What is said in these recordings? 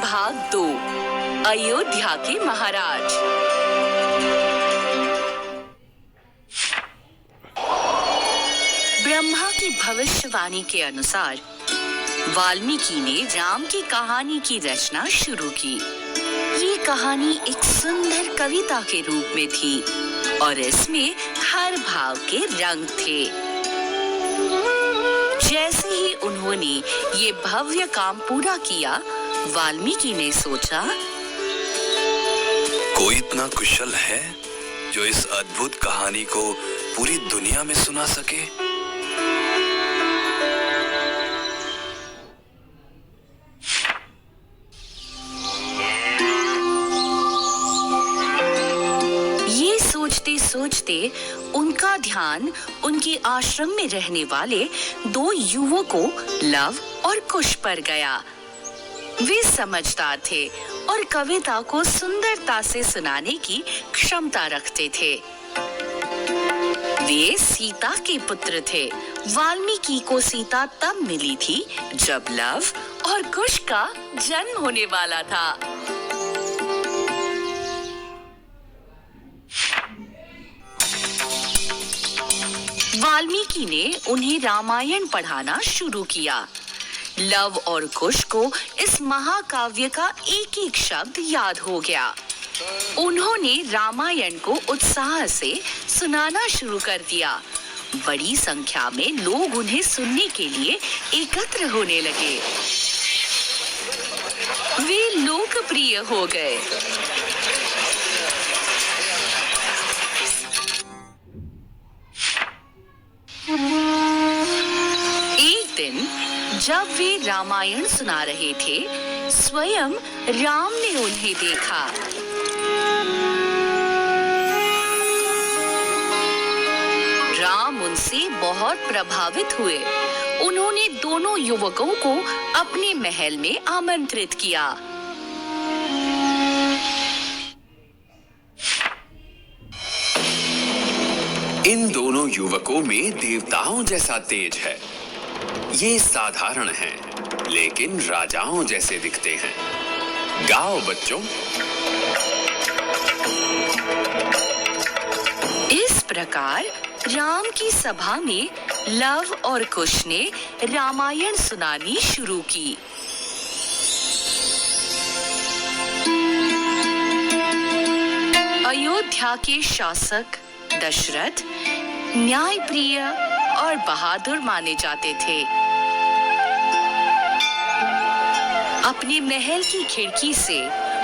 भाग 2 अयोध्या के महाराज। ब्रह्मा की भविष्यवाणी के अनुसार वाल्मीकि ने राम की कहानी की रचना शुरू की। ये कहानी एक सुंदर कविता के रूप में थी और इसमें हर भाव के रंग थे। जैसे ही उन्होंने ये भव्य काम पूरा किया, वाल्मीकि ने सोचा, कोई इतना कुशल है जो इस अद्भुत कहानी को पूरी दुनिया में सुना सके। ये सोचते सोचते उनका ध्यान उनके आश्रम में रहने वाले 2 युवकों लव और कुश पर गया। वे समझदार थे और कविता को सुंदरता से सुनाने की क्षमता रखते थे। वे सीता के पुत्र थे। वाल्मीकि को सीता तब मिली थी जब लव और कुश का जन्म होने वाला था। वाल्मीकि ने उन्हें रामायण पढ़ाना शुरू किया। लव और कुश को इस महाकाव्य का एक एक शब्द याद हो गया। उन्होंने रामायण को उत्साह से सुनाना शुरू कर दिया। बड़ी संख्या में लोग उन्हें सुनने के लिए एकत्र होने लगे। वे लोकप्रिय हो गए। एक दिन जब वे रामायण सुना रहे थे, स्वयं राम ने उन्हें देखा। राम उनसे बहुत प्रभावित हुए। उन्होंने दोनों युवकों को अपने महल में आमंत्रित किया। इन दोनों युवकों में देवताओं जैसा तेज है। ये साधारण हैं, लेकिन राजाओं जैसे दिखते हैं। गाओ बच्चों। इस प्रकार राम की सभा में लव और कुश ने रामायण सुनानी शुरू की। अयोध्या के शासक दशरथ न्यायप्रिय और बहादुर माने जाते थे। अपने महल की खिड़की से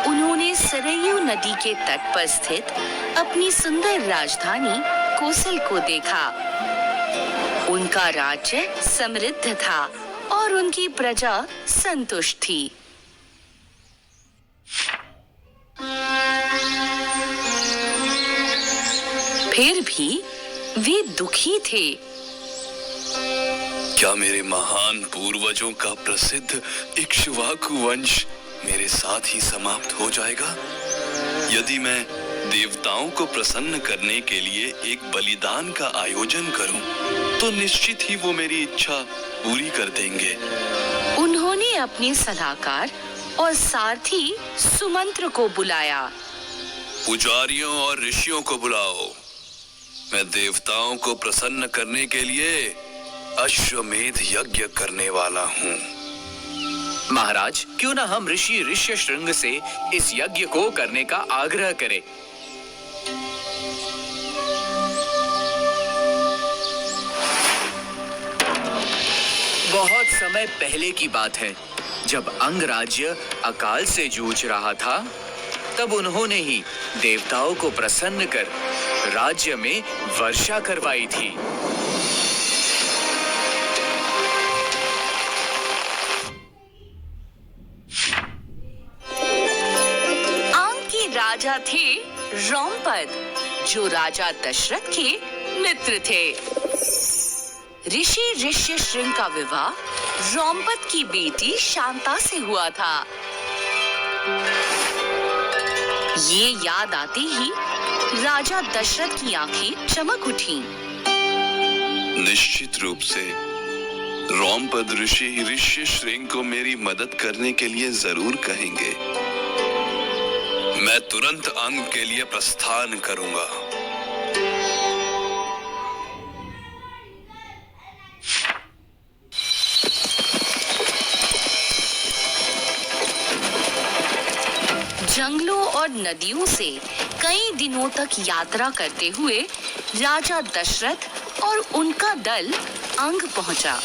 उन्होंने सरयू नदी के तट पर स्थित अपनी सुंदर राजधानी कोसल को देखा। उनका राज्य समृद्ध था और उनकी प्रजा संतुष्ट थी। फिर भी वे दुखी थे। क्या मेरे महान पूर्वजों का प्रसिद्ध इक्ष्वाकु वंश मेरे साथ ही समाप्त हो जाएगा? यदि मैं देवताओं को प्रसन्न करने के लिए एक बलिदान का आयोजन करूं, तो निश्चित ही वो मेरी इच्छा पूरी कर देंगे। उन्होंने अपने सलाहकार और सारथी सुमंत्र को बुलाया। पुजारियों और ऋषियों को बुलाओ। मैं देवताओं को प्रसन्न करने के लिए अश्वमेध यज्ञ करने वाला हूँ। महाराज, क्यों ना हम ऋषि ऋष्यशृंग से इस यज्ञ को करने का आग्रह करें। बहुत समय पहले की बात है, जब अंगराज्य अकाल से जूझ रहा था, तब उन्होंने ही देवताओं को प्रसन्न कर राज्य में वर्षा करवाई थी। आंग के राजा थे रोमपद, जो राजा दशरथ के मित्र थे। ऋषि ऋष्यशृंग का विवाह रोमपद की बेटी शांता से हुआ था। ये याद आते ही राजा दशरथ की आंखें चमक उठी। निश्चित रूप से रोमपद ऋषि ऋष्यशृंग को मेरी मदद करने के लिए जरूर कहेंगे। मैं तुरंत अंग के लिए प्रस्थान करूंगा। जंगलों और नदियों से कई दिनों तक यात्रा करते हुए राजा दशरथ और उनका दल अंग पहुंचा।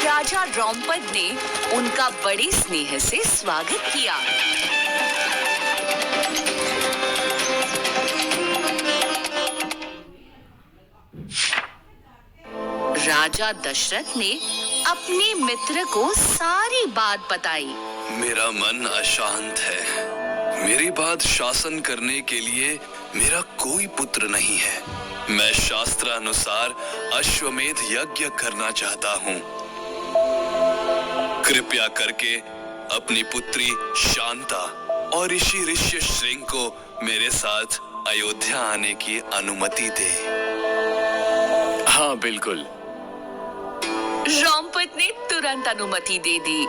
राजा रोमपद ने उनका बड़े स्नेह से स्वागत किया। राजा दशरथ ने अपने मित्र को सारी बात बताई। मेरा मन अशांत है। मेरी बात शासन करने के लिए मेरा कोई पुत्र नहीं है। मैं शास्त्रानुसार अश्वमेध यज्ञ करना चाहता हूँ। कृपया करके अपनी पुत्री शांता और ऋषि ऋष्यशृंग को मेरे साथ अयोध्या आने की अनुमति दे। हाँ बिल्कुल। रोमपद ने तुरंत अनुमति दे दी।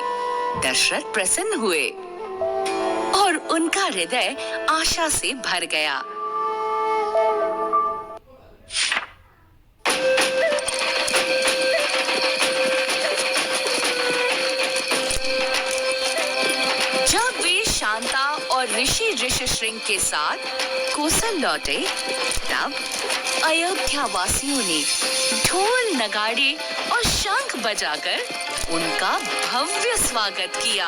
दशरथ प्रसन्न हुए और उनका हृदय आशा से भर गया। जब वे शांता और ऋषि ऋष्यशृंग के साथ कौशल लौटे, तब अयोध्या वासियों ने ढोल, नगाड़े और शंख बजाकर उनका भव्य स्वागत किया।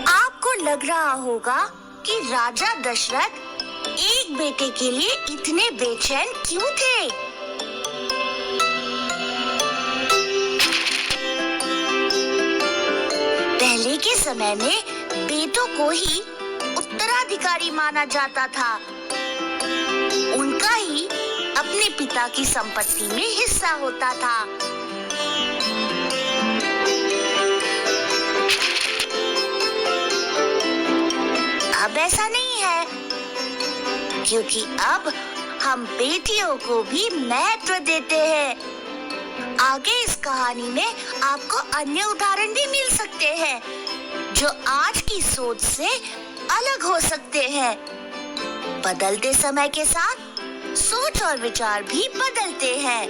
आपको लग रहा होगा कि राजा दशरथ एक बेटे के लिए इतने बेचैन क्यों थे? पहले के समय में बेटों को ही उत्तराधिकारी माना जाता था। उनका ही अपने पिता की संपत्ति में हिस्सा होता था। अब ऐसा नहीं है, क्योंकि अब हम बेटियों को भी महत्व देते हैं। आगे इस कहानी में आपको अन्य उदाहरण भी मिल सकते हैं, जो आज की सोच से अलग हो सकते हैं। बदलते समय के साथ सोच और विचार भी बदलते हैं।